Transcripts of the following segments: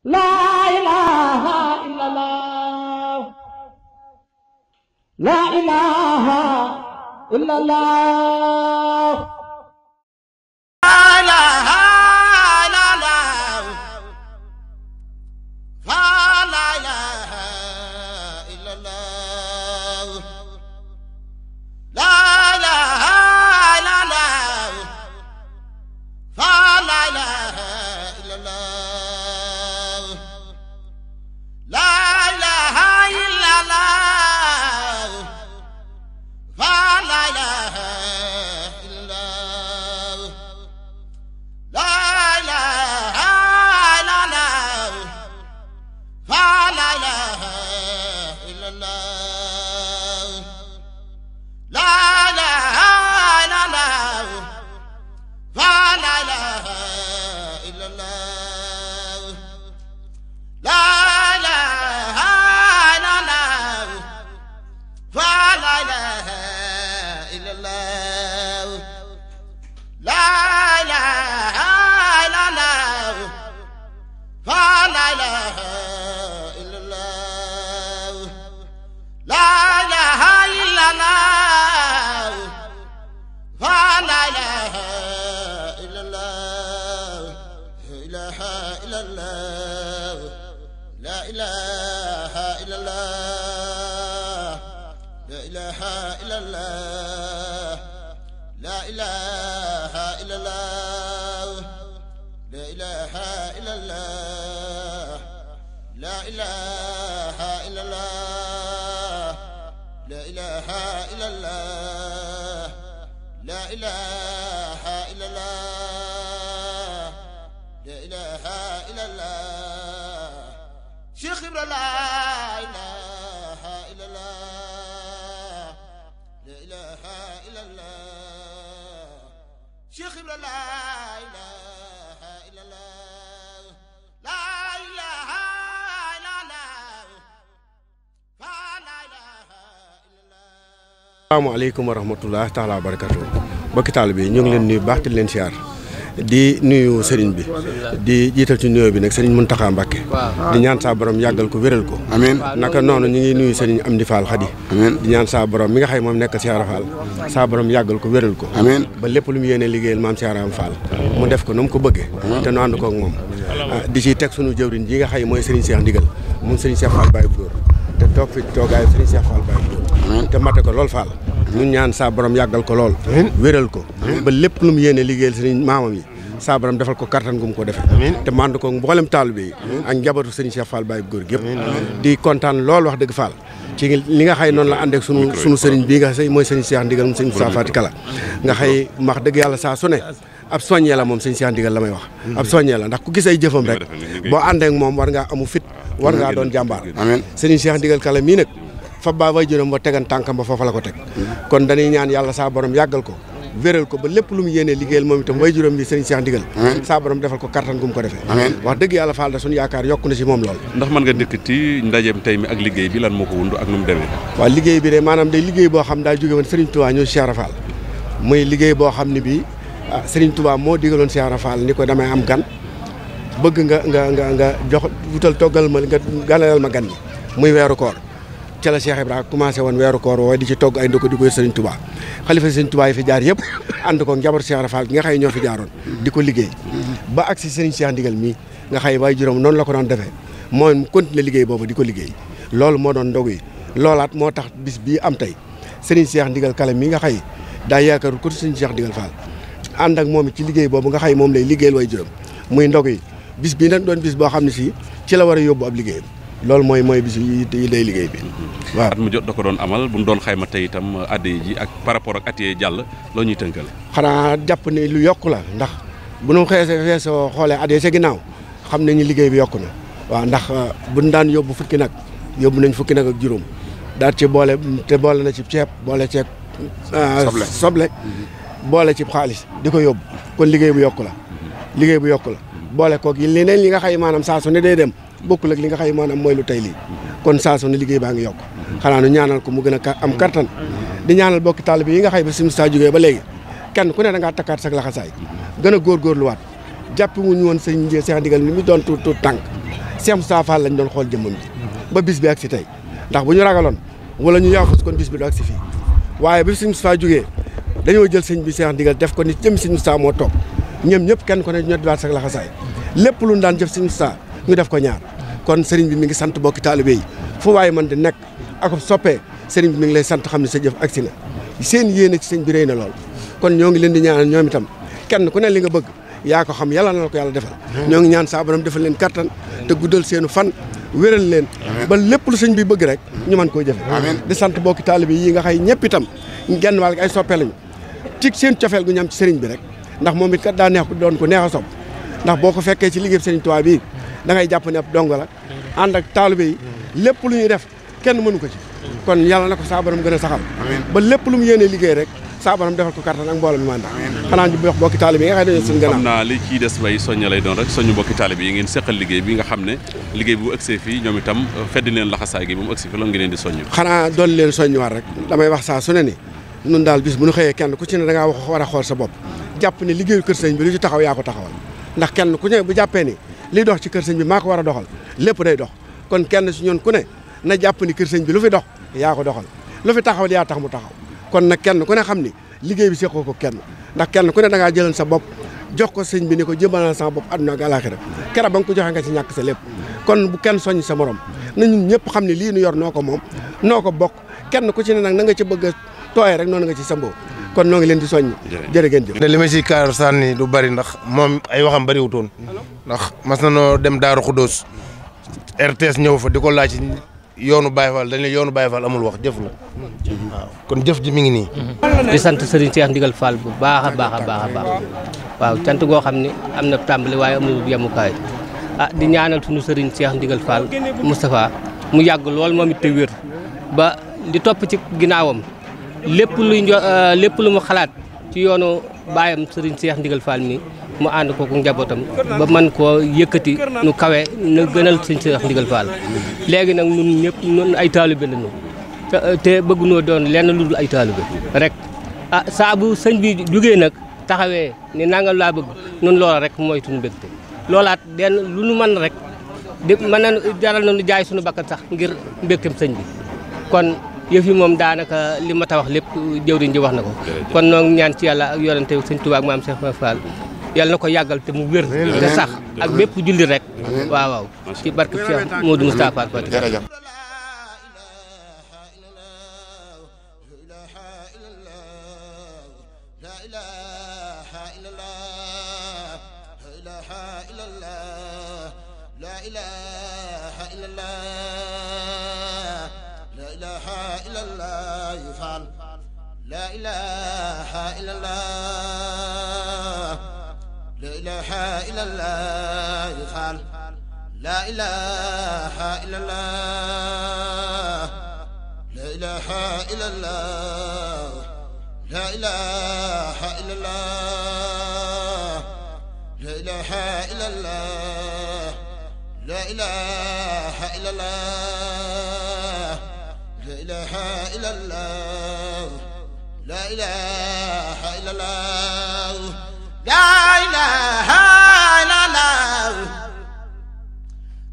La ilaha illallah. La ilaha illallah. Assalamualaikum warahmatullahi taala wabarakatuh. Bokki taalibe yi ñu ngi leen nuyu baax di leen siyaar di nuyu sëriñ bi di jiital ci nuyoo bi nag sëriñ Muntaxa Mbàkke di ñaan saa borom yàggal ko wéral ko amiin naka noonu ñu ngi nuyu sëriñ Amdi Fall Xadi amiin di ñaan saa borom mi nga xay moom nekk Siyaara Fall saa borom yàggal ko wéral ko amiin ba lépp lu mu yéene liggéeyal maam Siyaara Fall mu def ko nu mu ko bëggee te nu ànd ko ak moom di ci teg sunu jëwriñ ji nga xay mooy sëriñ Cheikh Ndigal moom sëriñ Cheikh Fall Baye Góor te toog fi toogaayu sëriñ Cheikh Fall Baye Góor te mate ko lool Fall ñun ñaan saa borom yàggal ko lool wéral ko ba lépp lu mu yéene liggéeyal sëriñ maamam yi saa borom defal ko kattan gu mu ko defee te mànd ko mboolem taalibe yi ak njabootu sëriñ Cheikh Fall Baye Góor gépp di kontaan lool wax dëgg Fall ci li nga xay noonu la àndeek sunu sëriñ bii nga xay mooy sëriñ Cheikh Ndigal moom sëriñ Moussa Fati Kala nga xay wax dëgg yàlla saa su ne ab soññee la moom sëriñ Cheikh Ndigal la may wax ab soññee la ndax ku gis ay jëfam rek boo àndeek moom war ngaa amu fit war ngaa doon jàmbaar sëriñ Cheikh Ndigal Kala mii nag fa baa way juróom ba tegan tànkam ba foofa la ko teg kon dañuy ñaan yàlla saa borom yàggal ko wéral ko ba lépp lu mu yéenee liggéeyal moom itam way juróom bi sëriñ Cheikh Ndigal saa borom defal ko kattan gu mu ko defee wax dëgg yàlla Fall da suñu yaakaar yokku na si moom lool ndax mën nga dëkk ci ndajeem tey mi ak liggéey bi lan moo ko wundu ak nu mu demee waaw liggéey bi de maanaam day liggéey boo xam daa jóge woon Serigne Touba ñëw Siyaara Fall muy liggéey boo xam ne bii Serigne Touba moo digaloon Siyaara Fall ni ko damay am gan bëgg nga jox wutal toggal ma nga ganalal ma gan ñi muy weeru koor ca la Cheikh Ibrahima commencé woon weeru koor wooye di ci togg ay ndoko di ko Serigne Touba xalifa Serigne Touba yi fi jaar yëpp ànd ko njaboot Cheikh Fall gi nga xëy ñoo fi jaaroon di ko liggéey ba ak si Serigne Cheikh Ndigal mii nga xëy waaye juróom noonu la ko doon defee mooy mu continuer liggéey boobu di ko liggéey loolu moo doon ndogu yi loolaat moo tax bis bii am tey Serigne Cheikh Ndigal Kala mii nga xëy daa yaakaarul ko Serigne Cheikh Ndigal Fall ànd ak moom ci liggéey boobu nga xëy moom lay liggéeyal way juróom muy ndogu yi bis bii nag doon bis boo xam ne si ci la war a yóbbu ab liggéeyam loolu mooy bis yi day liggéey bi waaw. at mu jot da ko doon amal bu ñu doon xayma tey itam addiya ji ak par rapport ak at yee jàll loo ñuy tënkal. xanaa jàpp ne lu yokku la ndax bu ñu weesoo xoolee at yee sa ginnaaw xam nañu liggéey bi yokku na waaw ndax buñ daan yóbbu fukki nag yóbbu nañ fukki nag ak juróom daal ci boole te boole na ci ceeb boole ceeb. soble boole ci xaalis di ko yóbbu kon liggéey bu yokku la. liggéey bu yokku la boole koog yi leneen li nga xay maanaam saa su ne day dem. bokkul ak li nga xay maanaam mooy lu tey lii kon saa su ne liggéey baa ngi yokk xanaa nu ñaanal ko mu gën a am kattan di ñaanal bokki taalibe yi nga xay ba si Moussa jógee ba léegi kenn ku ne da ngaa takkaat sak laxasaay gën a góorgóorluwaat jàpp wuñu woon sëñ Cheikh Ndigal ni mu doon tuut tànk Cheikh Moustapha Fall lañ doon xool jëmmam ji ba bis bi ak si tey ndax bu ñu ragaloon wala ñu yaafus kon bis bi du ak si fii waaye bi sëñ Moustapha jógee dañoo jël sëñ bi Cheikh Ndigal def ko ni jëm sëñ Moustapha moo toog ñoom ñëpp kenn ko ne ñoo diwaat sax laxasaay lépp lu ñu daan jëf sëñ Moustapha ñu def ko ñaar kon sëriñ bi mi ngi sant bokki taalibe yi fu waaye man di nekk ak soppee sëriñ bi mi ngi lay sant xam ne sa jëf agsi na seen yéene ci sëñ bi rëy na lool kon ñoo ngi leen di ñaanal ñoom itam kenn ku ne li nga bëgg yaa ko xam yàlla na ko yàlla defal ñoo ngi ñaan saa borom defal leen kattan te guddal seenu fan wéral leen ba lépp lu sëñ bi bëgg rek ñu mën koo jëfe di sant bokki taalibe yi nga xay ñëpp itam genn wàll ay soppee lañu ci seen cofeel gu ñam ci sëriñ bi rek ndax moom it kat daa neex doon ko neex a sopp ndax boo ko fekkee ci liggéey sëriñ Tuubaa bi da ngay jàpp ne ab dongo la ànd ak taalibe yi lépp lu ñuy def kenn mënu ko ci kon yàlla na ko saa borom gën a saxal ba lépp lu mu yéenee liggéey rek saa borom defal ko kattan ak mbooloo mi manda xanaa ñu wax bokki taalibe yi nga xam ne dañoo suñu gannaaw xam naa li ciy des bay soñña lay doon rek soññu bokki taalibe yi ngeen seqal liggéey bi nga xam ne liggéey bu ëgsee fii ñoom itam fedd leen laxasaay gi bu mu ëgsi fi loolu ngeen leen di soññ xanaa doon leen soññuwaat rek damay wax saa su ne ni nun daal bis bu ñu xëyee kenn ku ci ne da ngaa war a xool sa bopp jàpp ne liggéeyu kër sëñ bi lu ci taxaw yaa ko taxawal ndax kenn ku ne bu jàppee ni li dox ci kër sëñ bi maa ko war a doxal lépp day dox kon kenn si ñoon ku ne na jàpp ni kër sëñ bi lu fi dox yaa ko doxal lu fi taxawal yaa tax mu taxaw kon nag kenn ku ne xam ni liggéey bi seqoo ko kenn ndax kenn ku ne da ngaa jëlan sa bopp jox ko sëñ bi ni ko jëmbalal sa bopp àdduna ak àlaaxira kera ba nga ko joxe nga ci ñàkk sa lépp kon bu kenn soññ sa morom na ñun ñëpp xam ne lii nu yor noo ko moom noo ko bokk kenn ku ci ne nag na nga ci bëgg a tooyee rek noonu nga ci samboo kon noo ngi leen di soññ jërë ngeen jëf li ma si kaar sànni du bari ndax moom ay waxam bariwutoon ndax mas na noo dem Daaru Xudóos RTS ñëw fa di ko laaj yoonu Baye Fall dañ ne yoonu Baye Fall amul wax jëf la waaw kon jëf ji mi ngi nii di sant Serigne Cheikh Ndigal Fall bu baax a baax a baax a baax waaw cant goo xam ne am na tàmbali waaye amul yemukaay di ñaanal sunu Serigne Cheikh Ndigal Fall Moustapha mu yàgg lool moom it te wér ba di topp ci ginnaawam lépp lu mu xalaat ci yoonu baayam Serigne Cheikh Ndigal Fall mi mu ànd ko njabootam ba man koo yëkkati nu kawe na gënal Serigne Cheikh Ndigal Fall léegi nag ñun ñëpp ñun ay taalibe lañu te bëggunoo doon lenn lu dul ay taalibe rek saa bu sëñ bi jógee nag taxawee ni nangam laa bëgg nun loola rek mooy suñu mbégte loolaat den lu nu mën rek di mën na jaral na nu jaay suñu bakkan sax ngir mbégtem sëñ bi kon yëf yi moom daanaka li ma ta wax lépp jëwriñ ji wax na ko kon noo ñaan ci yàlla ak yorante sëñ Tuubaa ak maam Cheikh Fall yàlla na ko yàggal te mu wér te sax ak bépp julli rek waaw ci barke Cheikh Modou Moustapha Fall لا إله إلا الله لا إله إلا الله يفعل لا إله إلا الله لا إله إلا الله لا إله إلا الله لا إله إلا الله لا إله إلا الله لا إله إلا الله لا إله إلا الله لا إله إلا الله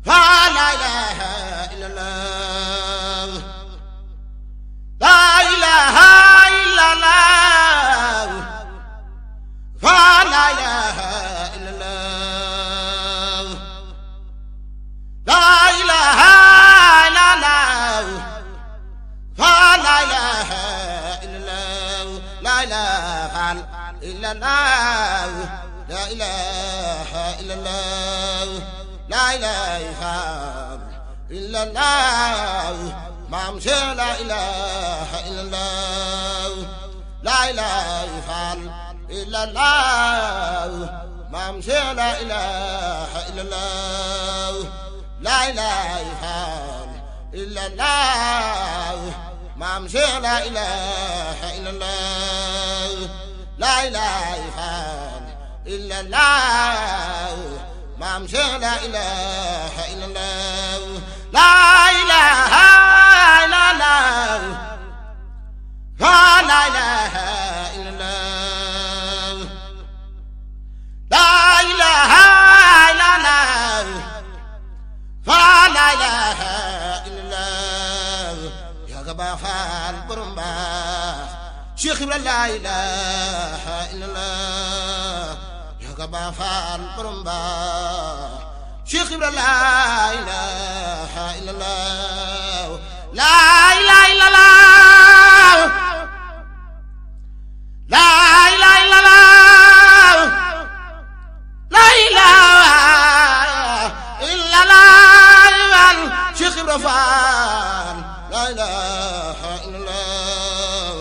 فلا إله إلا الله لا إله إلا الله فلا إله إلا الله لا إله إلا الله فلا إله لا إله إلا الله لا إله إلا الله لا إله إلا الله مامشي لا إله إلا الله لا إله إلا الله مامشي لا إله إلا الله لا إله إلا الله مامشي لا إله إلا الله لا إله إلا الله مامشي لا إله إلا الله لا إله إلا الله فلا إله إلا الله لا إله إلا الله ka baaxal borom baax Cheikh Ibra la ilaha illallah yaa ka baaxal borom baax Cheikh Ibra la ilaha illallah la ilaha illallah la ilaha illallah la ilaha illallah Cheikh Ibra Fall la ilaha illallah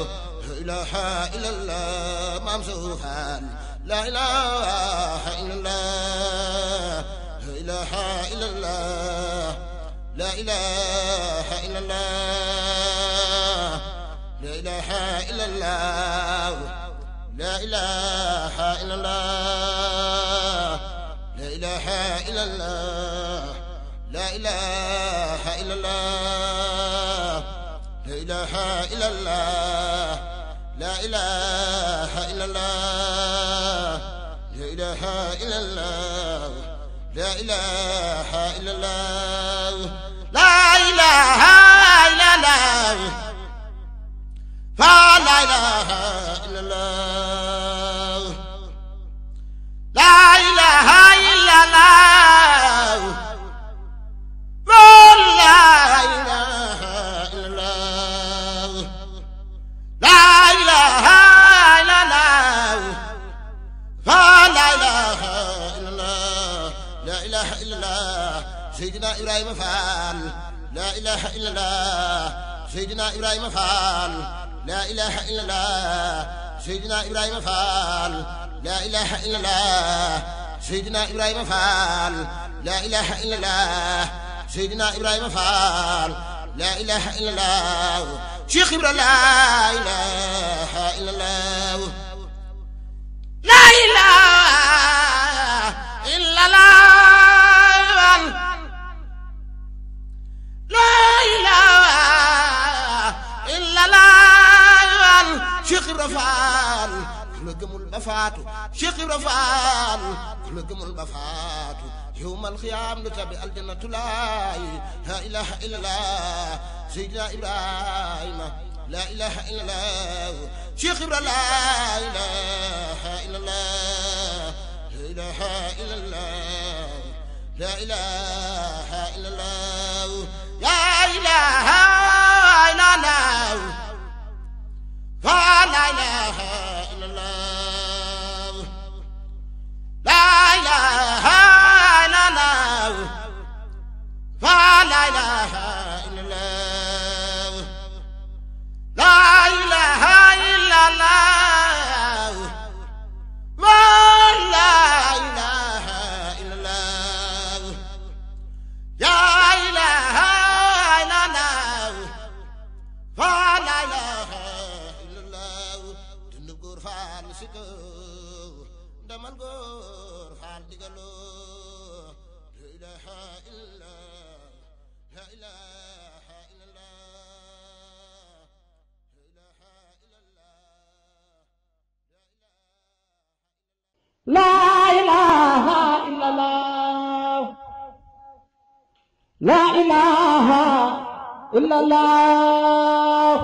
la ilaha illallah Maam Sufaan la ilaha illallah la ilaha illallah la ilaha illallah la ilaha illallah la ilaha illallah la ilaha illallah la ilaha illallah la ilaha illallah la ilaha illallah la ilaha illallah la ilaha illallah la ilaha illallah fa la ilaha illallah la ilaha illallah fa la ilaha illallah la ilaha illallah fa la ilaha illallah la ilaha illallah Seydina Ibrahima Fall la ilaha illallah Seydina Ibrahima Fall la ilaha illallah Seydina Ibrahima Fall la ilaha illallah Seydina Ibrahima Fall la ilaha illallah Seydina Ibrahima Fall la ilaha illallah Cheikh Ibra la ilaha illallah la ilaha illallah la ilaha illallah Cheikh Ibra Fall ku la gëmul ba faatu Cheikh Ibra Fall ku la gëmul ba faatu yawmal xiyaam lu tabi aljannatu la ilaha illallah Seydina Ibrahima la ilaha illallah Cheikh Ibra la ilaha illallah la ilaha illallah la ilaha illallah la ilaha illallah fa la ilaha illallah la ilaha illallah fa la ilaha illallah la ilaha illallah fa la ilaha illallah la ilaha illallah fa la ilaha illallah dundu góor faal si ko ndamal góor faal digaloo la ilaha illallah la ilaha illallah la ilaha illallah la ilaha illallah la ilaha illallah